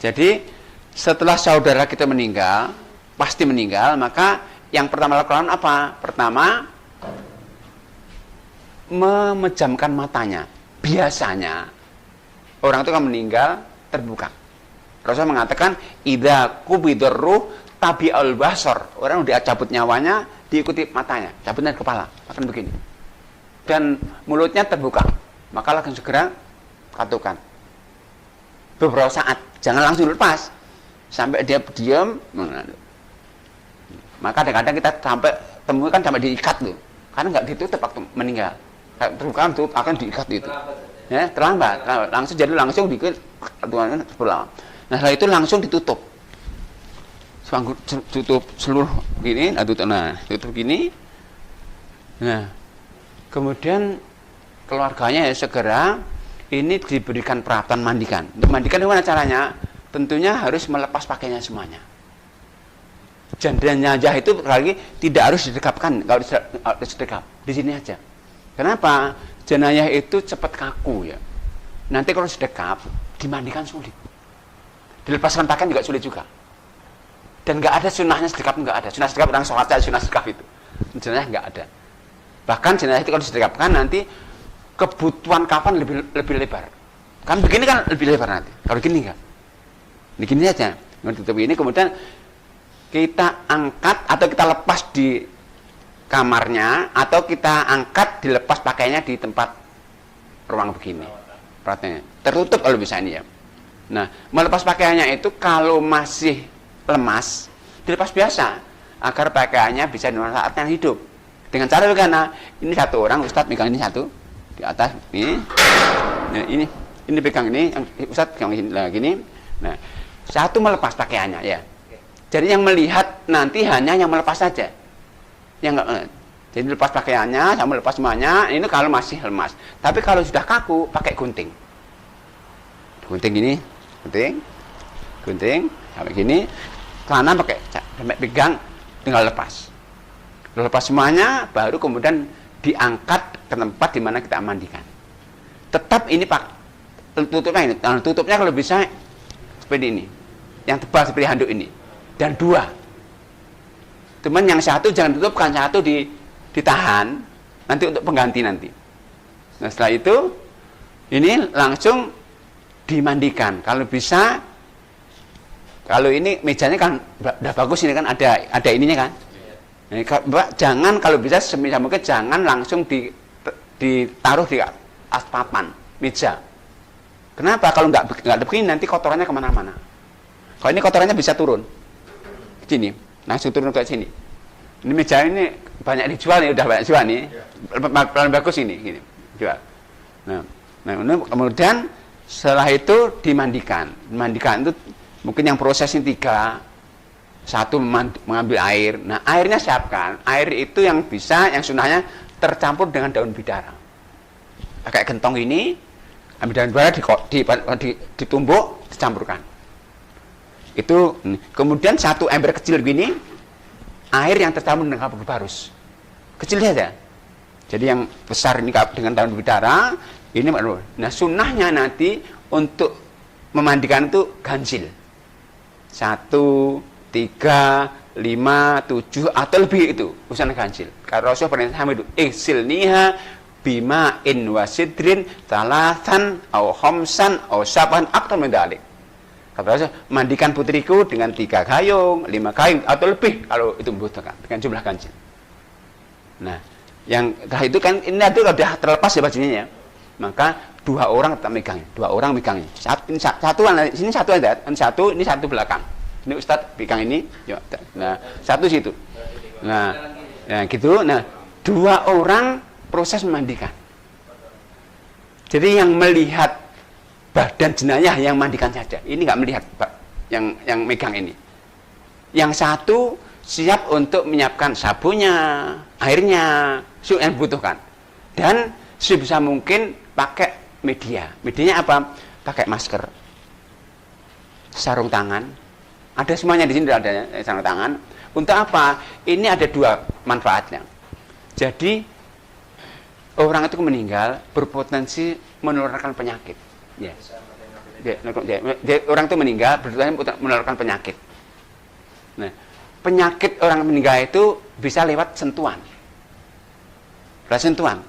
Jadi setelah saudara kita meninggal, pasti meninggal, maka yang pertama lakukan apa? Pertama, memejamkan matanya. Biasanya orang itu kan meninggal terbuka. Rasulullah mengatakan, idza qubidur ruh tabi'ul basar. Orang udah cabut nyawanya, diikuti matanya, cabutnya kepala, akan begini. Dan mulutnya terbuka. Maka langsung segera katukan. Beberapa saat, jangan langsung lepas. Sampai dia diam. Maka kadang-kadang kita sampai temukan sampai diikat loh. Karena nggak ditutup waktu meninggal. Terbuka akan diikat itu. Ya, terlambat. Langsung diikat pulang. Nah, setelah itu langsung ditutup. Tutup seluruh gini, tutup gini. Nah, kemudian keluarganya ya segera ini diberikan peralatan mandikan. Untuk mandikan gimana caranya? Tentunya harus melepas pakaiannya semuanya. Jenazah itu lagi tidak harus didekapkan, kalau didekap di sini aja. Kenapa? Jenazah itu cepat kaku ya. Nanti kalau sedekap dimandikan sulit. Dilepaskan pakaian juga sulit juga. Dan nggak ada sunnahnya sedekap, nggak ada. Sunnah sedekap orang sholat saja sunnah sedekap itu. Jenazah nggak ada. Bahkan jenazah itu kalau disedekapkan nanti kebutuhan kafan lebih lebar. Kan begini kan lebih lebar nanti. Kalau gini kan. Begini aja. Tutup ini kemudian kita angkat atau kita lepas di kamarnya atau kita angkat dilepas pakaiannya di tempat ruang begini. Perhatiannya. Tertutup kalau bisa ini ya. Nah, melepas pakaiannya itu kalau masih lemas, dilepas biasa agar pakaiannya bisa dimanfaatkan hidup. Dengan cara bagaimana? Ini satu orang, Ustadz pegang ini satu di atas ini. Nah, ini pegang ini, yang Ustadz pegang ini lagi ini. Nah, satu melepas pakaiannya ya. Jadi yang melihat nanti hanya yang melepas saja. Yang enggak, jadi lepas pakaiannya, sama lepas semuanya. Ini kalau masih lemas. Tapi kalau sudah kaku, pakai gunting. Gunting ini. Gunting sampai gini, celana pakai sampai pegang, tinggal lepas. Lepas semuanya, baru kemudian diangkat ke tempat di mana kita mandikan. Tetap ini Pak, tutupnya ini. Nah, tutupnya kalau bisa seperti ini, yang tebal seperti handuk ini, dan dua. Cuman yang satu jangan tutupkan, satu ditahan, nanti untuk pengganti nanti. Nah setelah itu, ini langsung dimandikan. Kalau bisa, kalau ini mejanya kan udah bagus, ini kan ada ininya kan. Nah, jangan kalau bisa semisal mungkin jangan langsung ditaruh di atas papan meja. Kenapa? Kalau nggak begini nanti kotorannya kemana-mana. Kalau ini kotorannya bisa turun ke sini, langsung turun ke sini. Ini meja ini banyak dijual nih, udah banyak jual nih. Paling bagus ini, gini jual. Nah ini kemudian setelah itu dimandikan. Dimandikan itu mungkin yang prosesnya 3. Satu mengambil air. Nah airnya siapkan. Air itu yang bisa, yang sunnahnya tercampur dengan daun bidara. Pakai gentong ini, ambil daun bidara ditumbuk, dicampurkan. Itu kemudian satu ember kecil begini, air yang tercampur dengan kapur barus. Kecil saja. Jadi yang besar ini dengan daun bidara, ini. Nah sunnahnya nanti untuk memandikan itu ganjil. 1, 3, 5, 7 atau lebih itu usaha ganjil. Karena Rasulullah pernah itu ihsilniha bima in wasidrin talatan au khamsan au saban aktar mendalik. Kata Rasul, mandikan putriku dengan 3 gayung, 5 gayung atau lebih kalau itu membutuhkan dengan jumlah ganjil. Nah, yang itu kan ini itu sudah terlepas ya bajunya ya. Maka 2 orang tetap megang, 2 orang megangnya. Satu sini satu ada, ini satu belakang. Ini Ustadz pegang ini, nah satu situ. Nah, ya gitu. Nah, 2 orang proses memandikan. Jadi yang melihat badan jenayah yang mandikan saja. Ini nggak melihat Pak, yang megang ini. Yang satu siap untuk menyiapkan sabunnya, airnya, yang dibutuhkan. Dan sebisa mungkin pakai media. Medianya apa? Pakai masker, sarung tangan. Ada semuanya di sini ada sarung tangan. Untuk apa? Ini ada 2 manfaatnya. Jadi orang itu meninggal berpotensi menularkan penyakit. Ya. orang itu meninggal berarti menularkan penyakit. Nah, penyakit orang meninggal itu bisa lewat sentuhan. Sentuhan.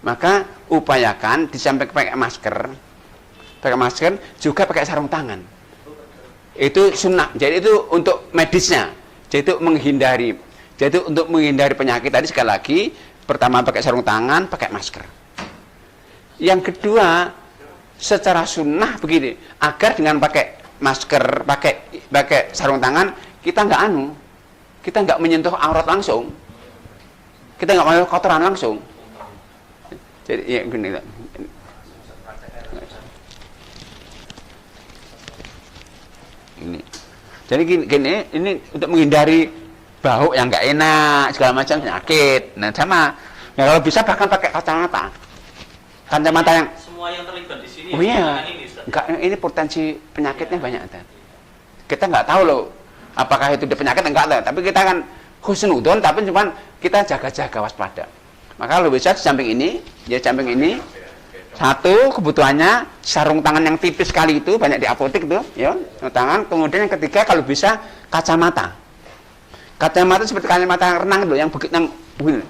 Maka upayakan disampaikan pakai masker juga pakai sarung tangan. Itu sunnah. Jadi itu untuk medisnya. Jadi itu menghindari. Jadi itu untuk menghindari penyakit tadi sekali lagi. Pertama pakai sarung tangan, pakai masker. Yang kedua, secara sunnah begini, agar dengan pakai masker, pakai sarung tangan, kita nggak menyentuh aurat langsung, kita nggak menyentuh kotoran langsung. Jadi ya gini. Ini. Jadi gini, ini untuk menghindari bau yang nggak enak, segala macam penyakit. Nah sama, nah kalau bisa bahkan pakai kacamata yang semua yang terlibat di sini. Oh iya, ini potensi penyakitnya banyak. Kita nggak tahu loh, apakah itu penyakit enggak tahu. Tapi kita kan husnudon, tapi cuman kita jaga-jaga waspada. Maka kalau bisa di samping ini, satu kebutuhannya sarung tangan yang tipis sekali itu banyak di apotek tuh, ya tangan. Kemudian yang ketiga kalau bisa kacamata. Kacamata seperti kacamata renang itu yang begini.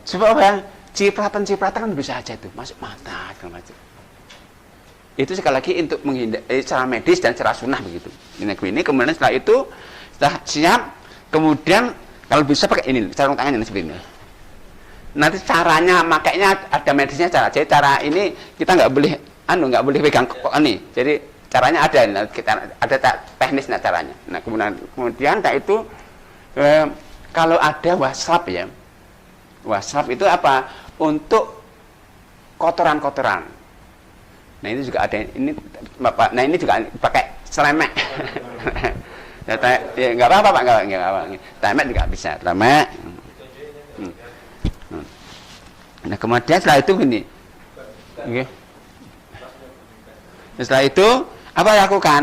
Sebab apa? Cipratan kan bisa aja tuh masuk mata segala macam. Itu sekali lagi untuk menghindari secara medis dan secara sunnah begitu. Ini kemudian setelah itu setelah siap, kemudian kalau bisa pakai ini sarung tangan yang seperti ini. Nanti caranya makainya ada medisnya cara. Jadi cara ini kita nggak boleh pegang kok ini. Jadi caranya ada, kita ada teknisnya caranya. Nah kemudian itu kalau ada waslap ya. Waslap itu apa? Untuk kotoran-kotoran. Nah ini juga ada ini Bapak. Nah ini juga pakai selemek. Ya nggak apa-apa Pak, nggak apa-apa. Selemek juga bisa, selemek. Nah kemudian setelah itu gini. Okay. Setelah itu apa lakukan?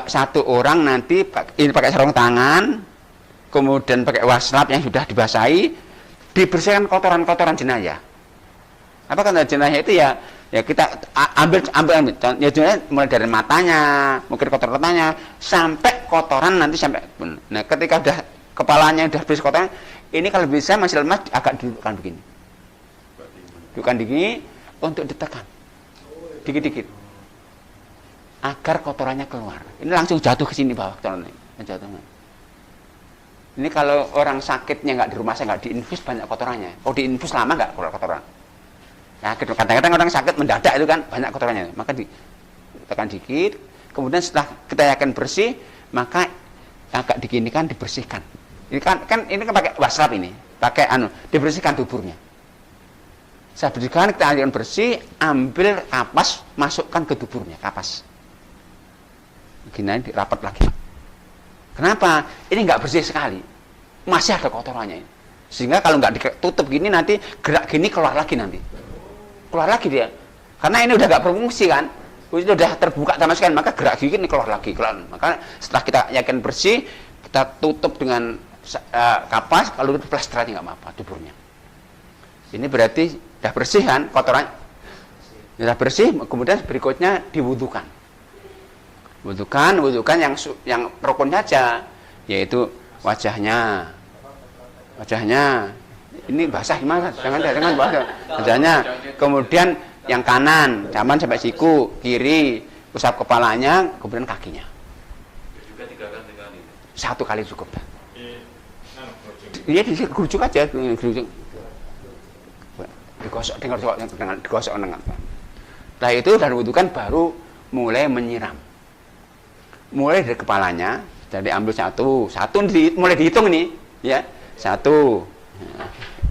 Satu orang nanti ini pakai sarung tangan, kemudian pakai waslap yang sudah dibasahi, dibersihkan kotoran-kotoran jenazah. Apa kotoran jenazah itu ya kita ambil ya jenazah mulai dari matanya, mungkin kotoran matanya sampai kotoran nanti sampai. Nah ketika udah kepalanya udah bersih kotoran, ini kalau bisa masih lemas agak dudukkan begini. Dudukkan begini untuk ditekan dikit-dikit agar kotorannya keluar. Ini langsung jatuh ke sini bawah kotorannya. Ini kalau orang sakitnya nggak di rumah saya nggak diinfus banyak kotorannya. Kalau diinfus lama nggak keluar kotoran. Ya kadang-kadang orang sakit mendadak itu kan banyak kotorannya. Maka ditekan dikit. Kemudian setelah kita yakin bersih, maka agak diginikan dibersihkan. Ini kan ini kan pakai waslap ini, pakai dibersihkan tuburnya. Saya bersihkan, kita alirkan bersih, ambil kapas, masukkan ke tuburnya, kapas. Gini dirapat lagi. Kenapa? Ini nggak bersih sekali, masih ada kotorannya. Sehingga kalau nggak ditutup gini nanti gerak gini keluar lagi nanti, keluar lagi dia. Karena ini udah nggak berfungsi kan, itu udah terbuka sama sekali, maka gerak gini keluar lagi, keluar. Maka setelah kita yakin bersih, kita tutup dengan kapas, kalau itu plester aja nggak apa-apa tuburnya. Ini berarti sudah bersih kan kotoran, sudah bersih. Kemudian berikutnya diwudukan. Wudukan yang rukun saja, yaitu wajahnya. Ini basah gimana? Jangan basah. Wajahnya. Kemudian yang kanan, zaman sampai siku, kiri, usap kepalanya, kemudian kakinya. Satu kali cukup. Iya, digerujuk aja, digosok dengan. Setelah itu dan wudukan baru mulai menyiram. Mulai dari kepalanya, jadi ambil satu mulai dihitung ini, ya satu,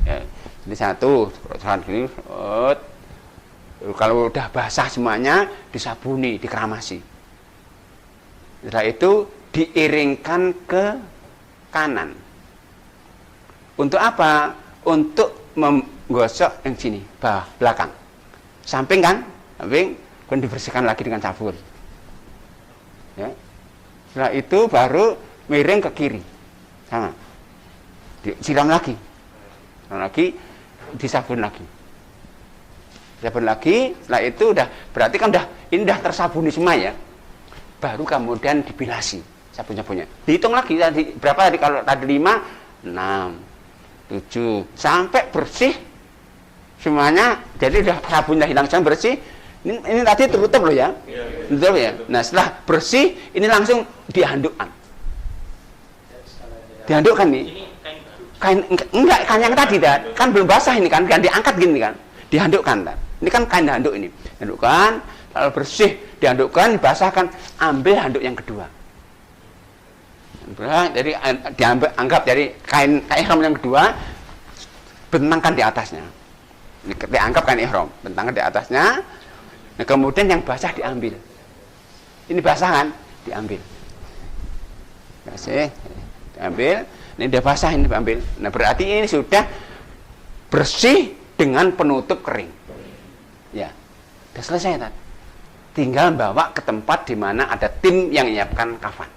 ya, jadi satu, gini, kalau udah basah semuanya disabuni, dikeramasi. Setelah itu diiringkan ke kanan. Untuk apa? Untuk menggosok yang sini, bawah, belakang, samping kan, samping, kemudian dibersihkan lagi dengan sabun. Ya. Setelah itu baru miring ke kiri, sama, disiram lagi, disabun lagi. sabun lagi, setelah itu udah berarti kan ini udah tersabuni semua ya. Baru kemudian dibilasi sabun-sabunnya. Dihitung lagi tadi berapa tadi, kalau tadi 5, 6, 7 sampai bersih semuanya. Jadi udah sabunnya hilang sampai bersih. Ini tadi tertutup loh ya. Betul ya. Nah, setelah bersih ini langsung dihandukkan. Dihandukkan nih. Kain enggak, kain yang tadi kan belum basah ini kan diangkat gini kan. Dihandukkan kan. Ini kan kain handuk ini. Handukkan, lalu bersih, dihandukkan, dibasahkan, ambil handuk yang kedua. Jadi anggap dari kain ihram yang kedua, bentangkan di atasnya. Dianggap kain ihram, bentangkan di atasnya. Nah, kemudian yang basah diambil. Ini basah kan? Diambil. Basah, diambil. Ini udah basah, ini diambil. Nah, berarti ini sudah bersih dengan penutup kering. Ya, udah selesai kan? Tinggal bawa ke tempat di mana ada tim yang menyiapkan kafan.